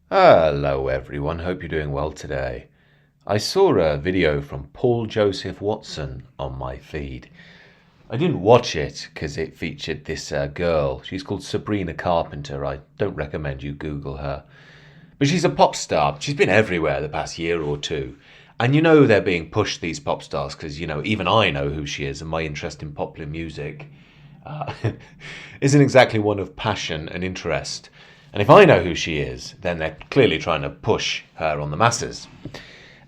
Hello everyone, hope you're doing well today. I saw a video from Paul Joseph Watson on my feed. I didn't watch it because it featured this girl. She's called Sabrina Carpenter. I don't recommend you Google her. But she's a pop star. She's been everywhere the past year or two. And they're being pushed, these pop stars, because, even I know who she is, and my interest in popular music uh, isn't exactly one of passion and interest. And if I know who she is, then they're clearly trying to push her on the masses.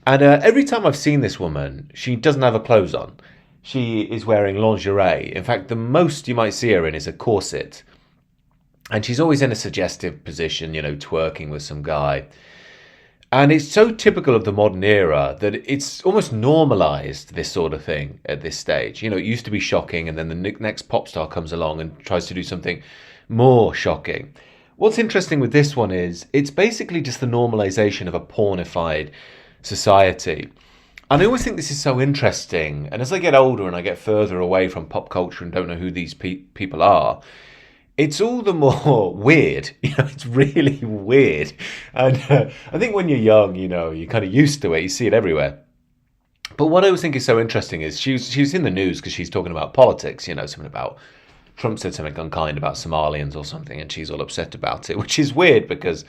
And every time I've seen this woman, she doesn't have her clothes on. She is wearing lingerie. In fact, the most you might see her in is a corset. And she's always in a suggestive position, twerking with some guy. And it's so typical of the modern era that it's almost normalized, this sort of thing at this stage. It used to be shocking, and then the next pop star comes along and tries to do something more shocking. What's interesting with this one is it's basically just the normalization of a pornified society. And I always think this is so interesting. And as I get older and I get further away from pop culture and don't know who these people are, it's all the more weird. It's really weird. And I think when you're young, you're kind of used to it. You see it everywhere. But what I always think is so interesting is she was in the news because she's talking about politics, something about Trump said something unkind about Somalians or something, and she's all upset about it, which is weird because,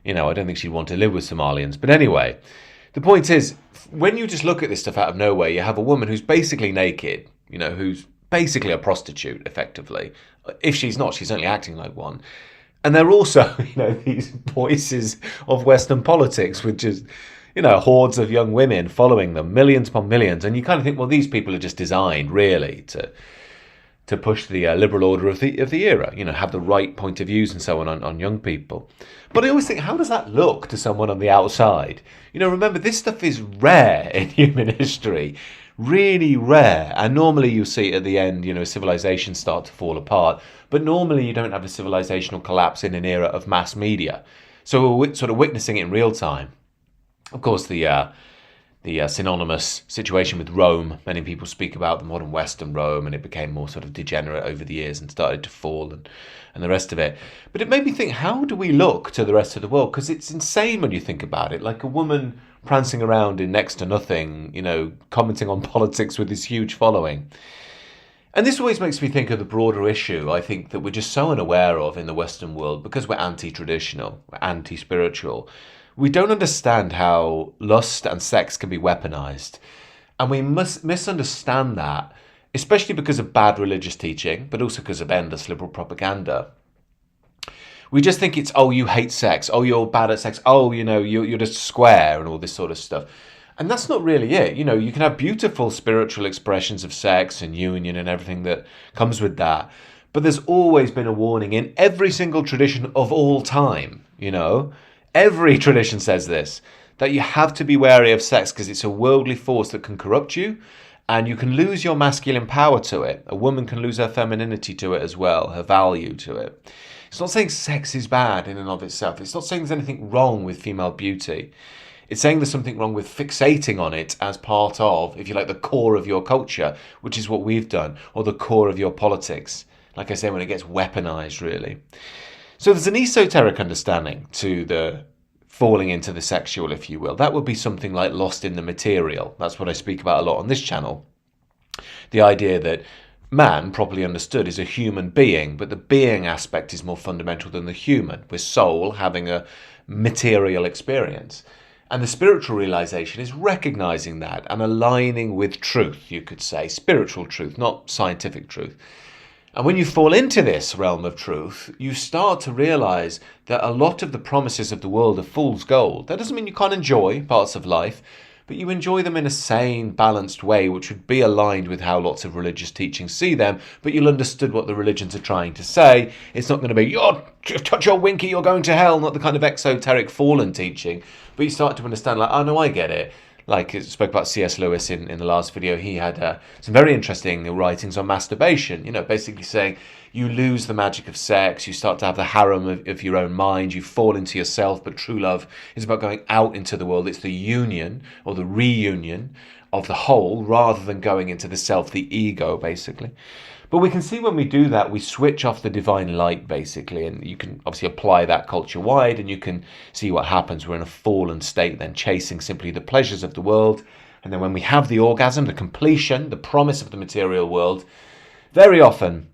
I don't think she'd want to live with Somalians. But anyway, the point is, when you just look at this stuff out of nowhere, you have a woman who's basically naked, who's basically a prostitute, effectively. If she's not, she's only acting like one. And they're also, these voices of Western politics, which is, hordes of young women following them, millions upon millions. And you kind of think, well, these people are just designed, really, to push the liberal order of the era, have the right point of views and so on young people. But I always think, how does that look to someone on the outside? Remember, this stuff is rare in human history, really rare. And normally you see at the end, civilizations start to fall apart. But normally you don't have a civilizational collapse in an era of mass media. So we're sort of witnessing it in real time. Of course, the synonymous situation with Rome. Many people speak about the modern Western Rome, and it became more sort of degenerate over the years and started to fall and the rest of it. But it made me think, how do we look to the rest of the world? Because it's insane when you think about it. Like a woman prancing around in next to nothing, commenting on politics with this huge following. And this always makes me think of the broader issue, I think, that we're just so unaware of in the Western world because we're anti-traditional, we're anti-spiritual. We don't understand how lust and sex can be weaponized. And we must misunderstand that, especially because of bad religious teaching, but also because of endless liberal propaganda. We just think it's, oh, you hate sex. Oh, you're bad at sex. Oh, you're just square and all this sort of stuff. And that's not really it. You can have beautiful spiritual expressions of sex and union and everything that comes with that. But there's always been a warning in every single tradition of all time, Every tradition says this, that you have to be wary of sex because it's a worldly force that can corrupt you and you can lose your masculine power to it. A woman can lose her femininity to it as well, her value to it. It's not saying sex is bad in and of itself. It's not saying there's anything wrong with female beauty. It's saying there's something wrong with fixating on it as part of, if you like, the core of your culture, which is what we've done, or the core of your politics. Like I say, when it gets weaponized, really. So there's an esoteric understanding to the falling into the sexual, if you will. That would be something like lost in the material. That's what I speak about a lot on this channel. The idea that man, properly understood, is a human being, but the being aspect is more fundamental than the human, with soul having a material experience. And the spiritual realization is recognizing that and aligning with truth, you could say, spiritual truth, not scientific truth. And when you fall into this realm of truth, you start to realize that a lot of the promises of the world are fool's gold. That doesn't mean you can't enjoy parts of life, but you enjoy them in a sane, balanced way, which would be aligned with how lots of religious teachings see them, but you'll understand what the religions are trying to say. It's not going to be, touch your winky, you're going to hell, not the kind of exoteric fallen teaching, but you start to understand, like, oh no, I get it. Like I spoke about C.S. Lewis in the last video, he had some very interesting writings on masturbation, basically saying you lose the magic of sex, you start to have the harem of your own mind, you fall into yourself, but true love is about going out into the world. It's the union or the reunion of the whole rather than going into the self, the ego, basically. But we can see when we do that, we switch off the divine light, basically, and you can obviously apply that culture-wide, and you can see what happens. We're in a fallen state then, chasing simply the pleasures of the world. And then when we have the orgasm, the completion, the promise of the material world, very often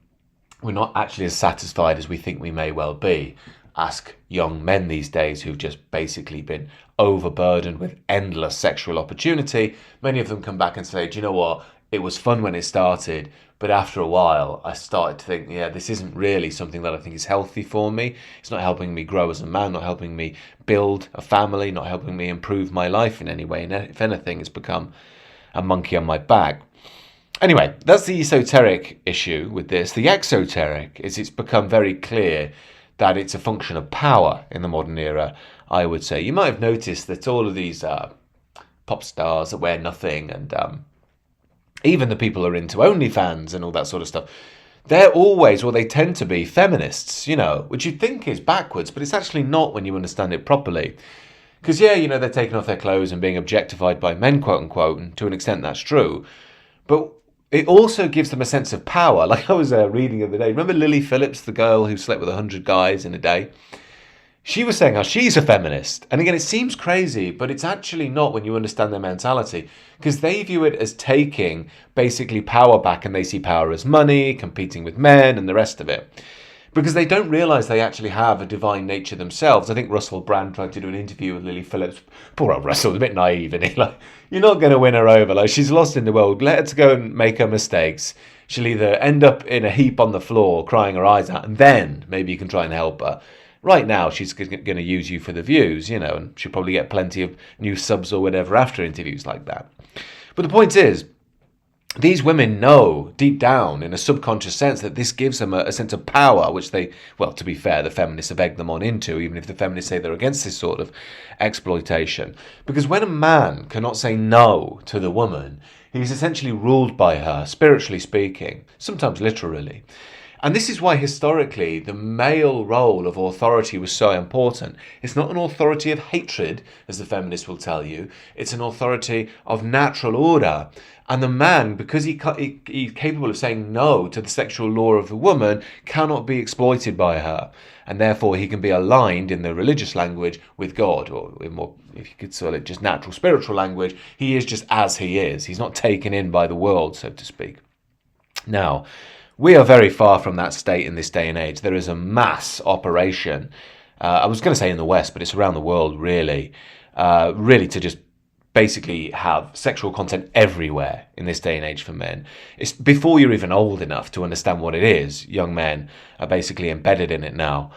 we're not actually as satisfied as we think we may well be. Ask young men these days who've just basically been overburdened with endless sexual opportunity. Many of them come back and say, do you know what? It was fun when it started, but after a while, I started to think, yeah, this isn't really something that I think is healthy for me. It's not helping me grow as a man, not helping me build a family, not helping me improve my life in any way. And if anything, it's become a monkey on my back. Anyway, that's the esoteric issue with this. The exoteric is it's become very clear that it's a function of power in the modern era, I would say. You might have noticed that all of these pop stars that wear nothing, and even the people who are into OnlyFans and all that sort of stuff, they're always, or they tend to be, feminists, which you'd think is backwards, but it's actually not when you understand it properly. Because, yeah, they're taking off their clothes and being objectified by men, quote unquote, and to an extent that's true. But it also gives them a sense of power. Like I was reading the other day. Remember Lily Phillips, the girl who slept with 100 guys in a day? She was saying how she's a feminist. And again, it seems crazy, but it's actually not when you understand their mentality. Because they view it as taking basically power back, and they see power as money, competing with men and the rest of it. Because they don't realise they actually have a divine nature themselves. I think Russell Brand tried to do an interview with Lily Phillips. Poor old Russell, a bit naive, isn't he? Like, you're not going to win her over. Like, she's lost in the world. Let her to go and make her mistakes. She'll either end up in a heap on the floor, crying her eyes out, and then maybe you can try and help her. Right now, she's going to use you for the views, and she'll probably get plenty of new subs or whatever after interviews like that. But the point is, these women know deep down in a subconscious sense that this gives them a sense of power, which they, well, to be fair, the feminists have egged them on into, even if the feminists say they're against this sort of exploitation. Because when a man cannot say no to the woman, he's essentially ruled by her, spiritually speaking, sometimes literally. And this is why historically the male role of authority was so important. It's not an authority of hatred, as the feminists will tell you. It's an authority of natural order. And the man, because he's capable of saying no to the sexual law of the woman, cannot be exploited by her. And therefore he can be aligned in the religious language with God, or in more, if you could call it just natural spiritual language, he is just as he is. He's not taken in by the world, so to speak. Now, we are very far from that state in this day and age. There is a mass operation, I was going to say in the West, but it's around the world really to just basically have sexual content everywhere in this day and age for men. It's before you're even old enough to understand what it is. Young men are basically embedded in it now.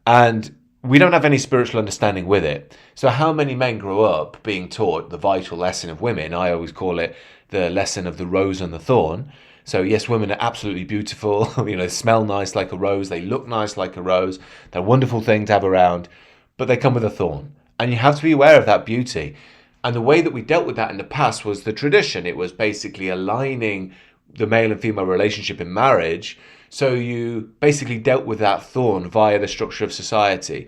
And we don't have any spiritual understanding with it. So how many men grow up being taught the vital lesson of women? I always call it the lesson of the rose and the thorn. So yes, women are absolutely beautiful. They smell nice like a rose. They look nice like a rose. They're a wonderful thing to have around, but they come with a thorn. And you have to be aware of that beauty. And the way that we dealt with that in the past was the tradition. It was basically aligning the male and female relationship in marriage. So you basically dealt with that thorn via the structure of society.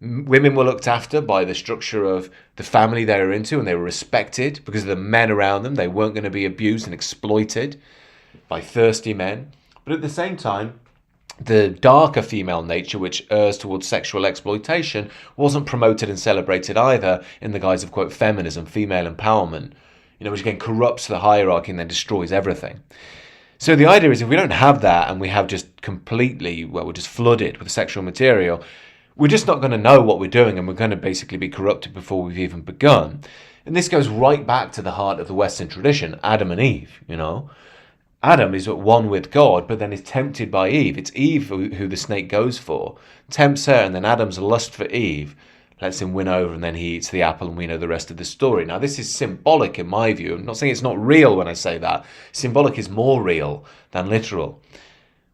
Women were looked after by the structure of the family they were into, and they were respected because of the men around them. They weren't going to be abused and exploited by thirsty men. But at the same time, the darker female nature, which errs towards sexual exploitation, wasn't promoted and celebrated either in the guise of, quote, feminism, female empowerment, which again corrupts the hierarchy and then destroys everything. So the idea is if we don't have that and we have just completely, we're just flooded with sexual material, we're just not going to know what we're doing, and we're going to basically be corrupted before we've even begun. And this goes right back to the heart of the Western tradition, Adam and Eve, Adam is at one with God, but then is tempted by Eve. It's Eve who the snake goes for, tempts her, and then Adam's lust for Eve lets him win over, and then he eats the apple, and we know the rest of the story. Now, this is symbolic in my view. I'm not saying it's not real when I say that. Symbolic is more real than literal.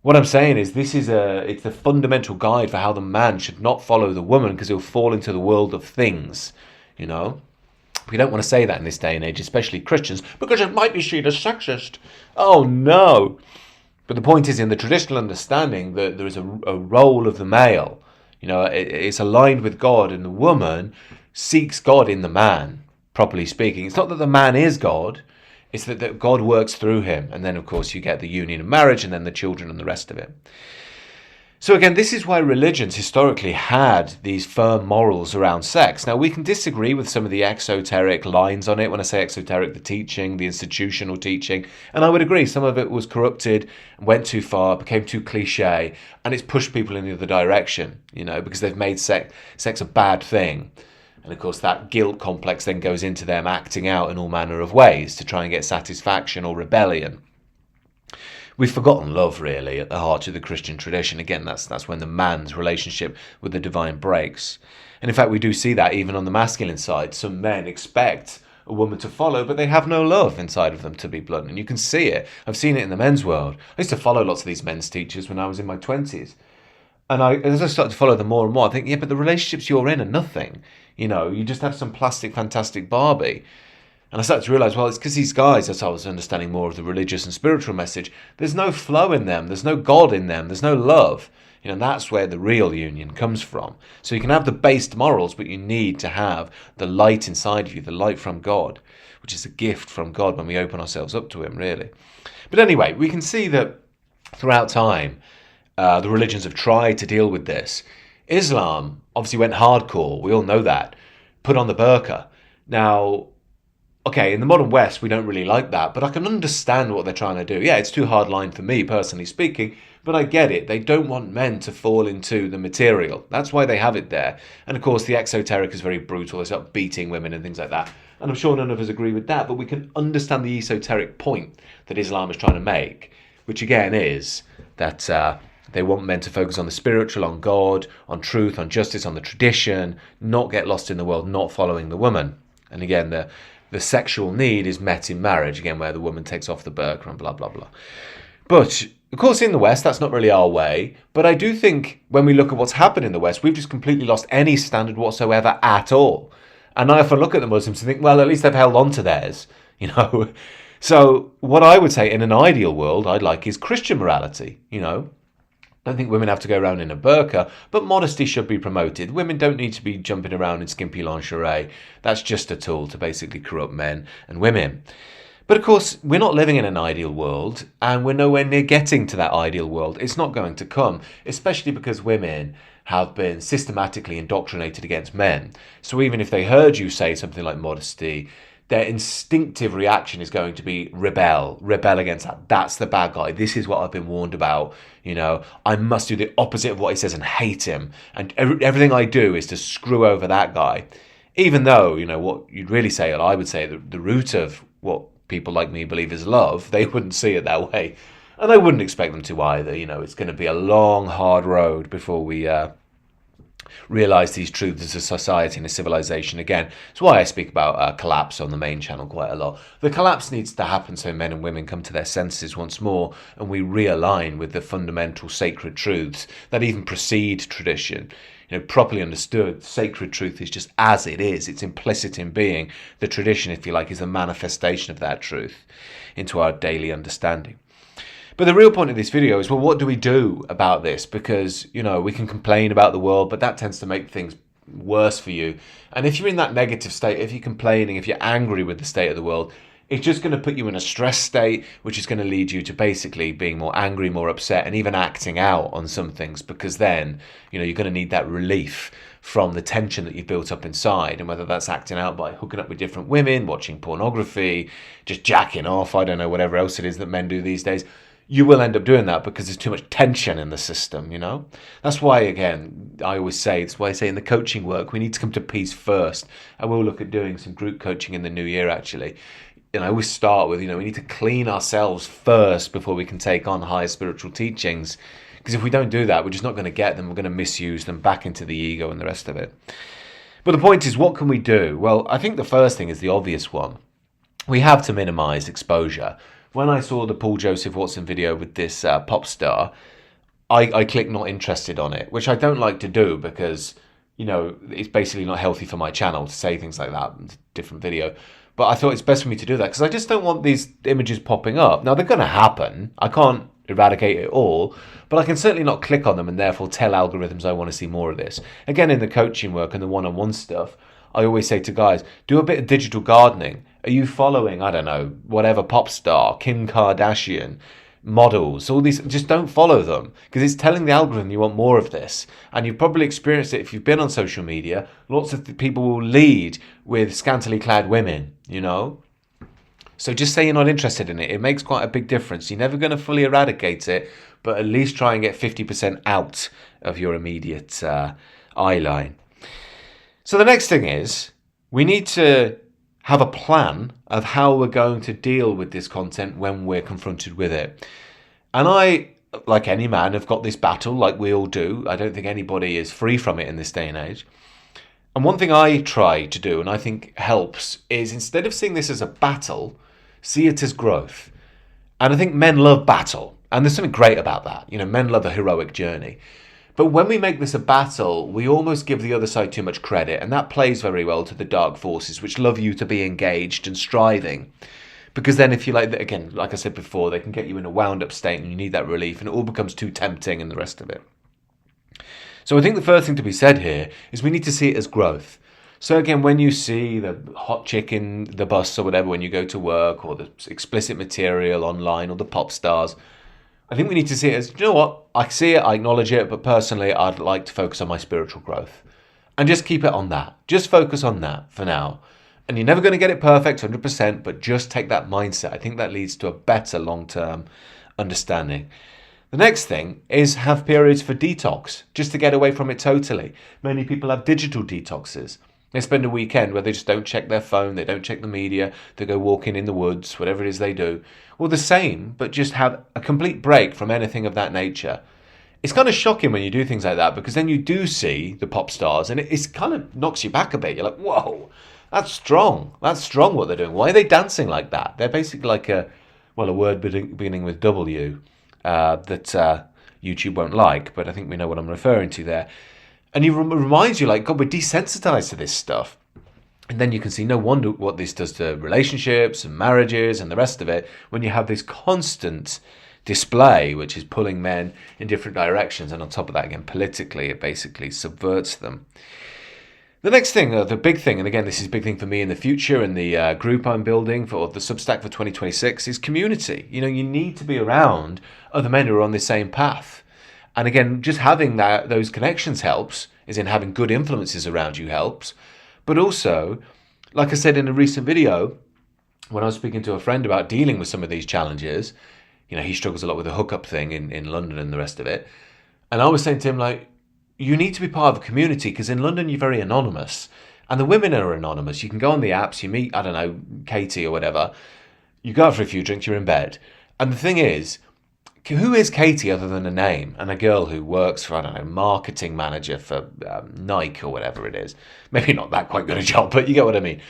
What I'm saying is it's the fundamental guide for how the man should not follow the woman, because he'll fall into the world of things, We don't want to say that in this day and age, especially Christians, because it might be seen as sexist. Oh, no. But the point is, in the traditional understanding, that there is a role of the male. It's aligned with God, and the woman seeks God in the man, properly speaking. It's not that the man is God. It's that God works through him. And then, of course, you get the union of marriage and then the children and the rest of it. So again, this is why religions historically had these firm morals around sex. Now, we can disagree with some of the exoteric lines on it. When I say exoteric, the teaching, the institutional teaching. And I would agree, some of it was corrupted, went too far, became too cliche, and it's pushed people in the other direction, because they've made sex a bad thing. And of course, that guilt complex then goes into them acting out in all manner of ways to try and get satisfaction or rebellion. We've forgotten love, really, at the heart of the Christian tradition. Again, that's when the man's relationship with the divine breaks. And in fact, we do see that even on the masculine side. Some men expect a woman to follow, but they have no love inside of them, to be blunt. And you can see it. I've seen it in the men's world. I used to follow lots of these men's teachers when I was in my 20s. And as I started to follow them more and more, I think, yeah, but the relationships you're in are nothing. You just have some plastic, fantastic Barbie. And I started to realise, well, it's because these guys, as I was understanding more of the religious and spiritual message, there's no flow in them, there's no God in them, there's no love. That's where the real union comes from. So you can have the based morals, but you need to have the light inside of you, the light from God, which is a gift from God when we open ourselves up to him, really. But anyway, we can see that throughout time, the religions have tried to deal with this. Islam obviously went hardcore, we all know that, put on the burqa. Now, okay, in the modern West, we don't really like that, but I can understand what they're trying to do. Yeah, it's too hard line for me, personally speaking, but I get it. They don't want men to fall into the material. That's why they have it there. And of course, the exoteric is very brutal. They start beating women and things like that. And I'm sure none of us agree with that, but we can understand the esoteric point that Islam is trying to make, which again is that they want men to focus on the spiritual, on God, on truth, on justice, on the tradition, not get lost in the world, not following the woman. And again, the sexual need is met in marriage, again, where the woman takes off the burqa and blah, blah, blah. But, of course, in the West, that's not really our way. But I do think when we look at what's happened in the West, we've just completely lost any standard whatsoever at all. And I often look at the Muslims and think, well, at least they've held on to theirs, So what I would say in an ideal world I'd like is Christian morality, I don't think women have to go around in a burqa, but modesty should be promoted. Women don't need to be jumping around in skimpy lingerie. That's just a tool to basically corrupt men and women. But of course, we're not living in an ideal world, and we're nowhere near getting to that ideal world. It's not going to come, especially because women have been systematically indoctrinated against men. So even if they heard you say something like modesty, their instinctive reaction is going to be rebel against that. That's the bad guy. This is what I've been warned about. I must do the opposite of what he says and hate him. And everything I do is to screw over that guy. Even though, what you'd really say, or I would say, the root of what people like me believe is love, they wouldn't see it that way. And I wouldn't expect them to either. It's going to be a long, hard road before we realise these truths as a society and a civilization again. It's why I speak about collapse on the main channel quite a lot. The collapse needs to happen so men and women come to their senses once more and we realign with the fundamental sacred truths that even precede tradition. Properly understood, sacred truth is just as it is. It's implicit in being. The tradition, if you like, is a manifestation of that truth into our daily understanding. But the real point of this video is, well, what do we do about this? Because, we can complain about the world, but that tends to make things worse for you. And if you're in that negative state, if you're complaining, if you're angry with the state of the world, it's just going to put you in a stress state, which is going to lead you to basically being more angry, more upset, and even acting out on some things, because then, you're going to need that relief from the tension that you've built up inside. And whether that's acting out by hooking up with different women, watching pornography, just jacking off, I don't know, whatever else it is that men do these days, you will end up doing that because there's too much tension in the system, That's why, again, I always say, it's why I say in the coaching work, we need to come to peace first. I will look at doing some group coaching in the new year, actually. I always start with, we need to clean ourselves first before we can take on higher spiritual teachings. Because if we don't do that, we're just not going to get them. We're going to misuse them back into the ego and the rest of it. But the point is, what can we do? Well, I think the first thing is the obvious one. We have to minimize exposure. When I saw the Paul Joseph Watson video with this pop star, I clicked not interested on it, which I don't like to do because, it's basically not healthy for my channel to say things like that. It's a different video. But I thought it's best for me to do that because I just don't want these images popping up. Now, they're going to happen. I can't eradicate it all, but I can certainly not click on them and therefore tell algorithms I want to see more of this. Again, in the coaching work and the one-on-one stuff, I always say to guys, do a bit of digital gardening. Are you following, I don't know, whatever pop star, Kim Kardashian, models, all these? Just don't follow them, because it's telling the algorithm you want more of this. And you've probably experienced it if you've been on social media. Lots of people will lead with scantily clad women, you know? So just say you're not interested in it. It makes quite a big difference. You're never going to fully eradicate it, but at least try and get 50% out of your immediate eye line. So the next thing is, we need to have a plan of how we're going to deal with this content when we're confronted with it. And I, like any man, have got this battle, like we all do. I don't think anybody is free from it in this day and age. And one thing I try to do, and I think helps, is instead of seeing this as a battle, see it as growth. And I think men love battle. And there's something great about that. You know, men love a heroic journey. But when we make this a battle, we almost give the other side too much credit. And that plays very well to the dark forces, which love you to be engaged and striving. Because then if you like, again, like I said before, they can get you in a wound up state and you need that relief. And it all becomes too tempting and the rest of it. So I think the first thing to be said here is we need to see it as growth. So again, when you see the hot chick in the bus or whatever, when you go to work, or the explicit material online, or the pop stars, I think we need to see it as, you know what, I see it, I acknowledge it, but personally, I'd like to focus on my spiritual growth. And just keep it on that. Just focus on that for now. And you're never going to get it perfect, 100%, but just take that mindset. I think that leads to a better long-term understanding. The next thing is have periods for detox, just to get away from it totally. Many people have digital detoxes. They spend a weekend where they just don't check their phone, they don't check the media, they go walking in the woods, whatever it is they do. Well, the same, but just have a complete break from anything of that nature. It's kind of shocking when you do things like that, because then you do see the pop stars and it kind of knocks you back a bit. You're like, whoa, that's strong. That's strong what they're doing. Why are they dancing like that? They're basically like a word beginning with W that YouTube won't like, but I think we know what I'm referring to there. And it reminds you, like, God, we're desensitized to this stuff. And then you can see no wonder what this does to relationships and marriages and the rest of it when you have this constant display, which is pulling men in different directions. And on top of that, again, politically, it basically subverts them. The next thing, the big thing, and again, this is a big thing for me in the future and the group I'm building for the Substack for 2026, is community. You know, you need to be around other men who are on the same path. And again, just having those connections helps, as in having good influences around you helps. But also, like I said in a recent video, when I was speaking to a friend about dealing with some of these challenges, you know, he struggles a lot with the hookup thing in London and the rest of it. And I was saying to him, like, you need to be part of a community, because in London you're very anonymous. And the women are anonymous. You can go on the apps, you meet, I don't know, Katie or whatever. You go out for a few drinks, you're in bed. And the thing is, who is Katie other than a name and a girl who works for, I don't know, marketing manager for Nike or whatever it is? Maybe not that quite good a job, but you get what I mean.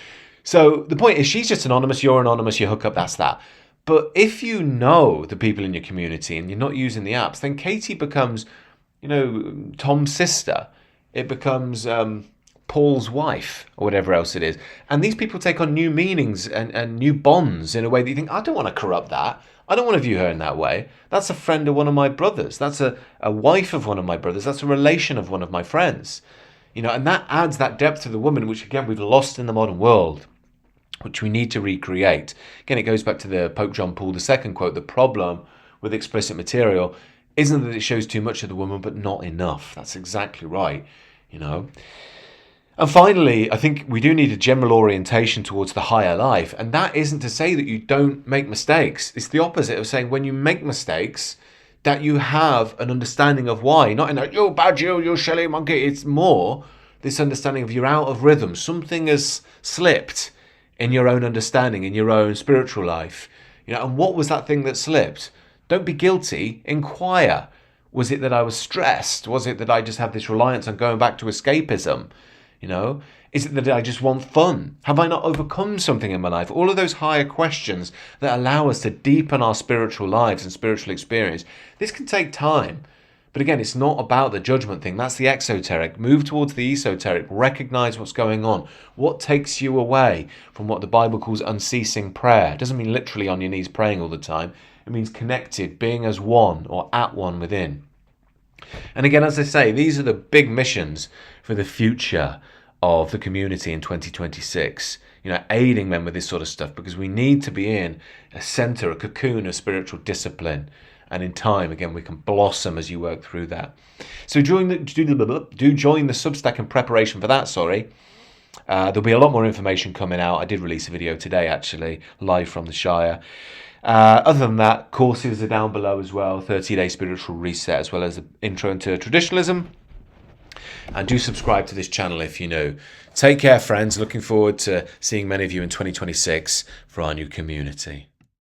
So the point is, she's just anonymous, you're anonymous, you hook up, that's that. But if you know the people in your community and you're not using the apps, then Katie becomes, you know, Tom's sister. It becomes Paul's wife or whatever else it is. And these people take on new meanings and new bonds in a way that you think, I don't want to corrupt that. I don't want to view her in that way. That's a friend of one of my brothers. That's a wife of one of my brothers. That's a relation of one of my friends. You know, and that adds that depth to the woman, which again, we've lost in the modern world, which we need to recreate. Again, it goes back to the Pope John Paul II quote, the problem with explicit material isn't that it shows too much of the woman, but not enough. That's exactly right, you know. And finally, I think we do need a general orientation towards the higher life. And that isn't to say that you don't make mistakes. It's the opposite of saying when you make mistakes, that you have an understanding of why. Not in a, you bad you silly monkey. It's more this understanding of you're out of rhythm. Something has slipped in your own understanding, in your own spiritual life. You know, and what was that thing that slipped? Don't be guilty. Inquire. Was it that I was stressed? Was it that I just have this reliance on going back to escapism? You know, is it that I just want fun? Have I not overcome something in my life? All of those higher questions that allow us to deepen our spiritual lives and spiritual experience. This can take time. But again, it's not about the judgment thing. That's the exoteric. Move towards the esoteric. Recognize what's going on. What takes you away from what the Bible calls unceasing prayer? It doesn't mean literally on your knees praying all the time. It means connected, being as one or at one within. And again, as I say, these are the big missions for the future of the community in 2026, aiding men with this sort of stuff, because we need to be in a center, a cocoon of spiritual discipline. And in time, again, we can blossom as you work through that. So do join the Substack in preparation for that, There'll be a lot more information coming out. I did release a video today, actually, live from the Shire. Other than that, courses are down below as well. 30-day spiritual reset, as well as the intro into traditionalism. And do subscribe to this channel if you're new. Take care, friends. Looking forward to seeing many of you in 2026 for our new community.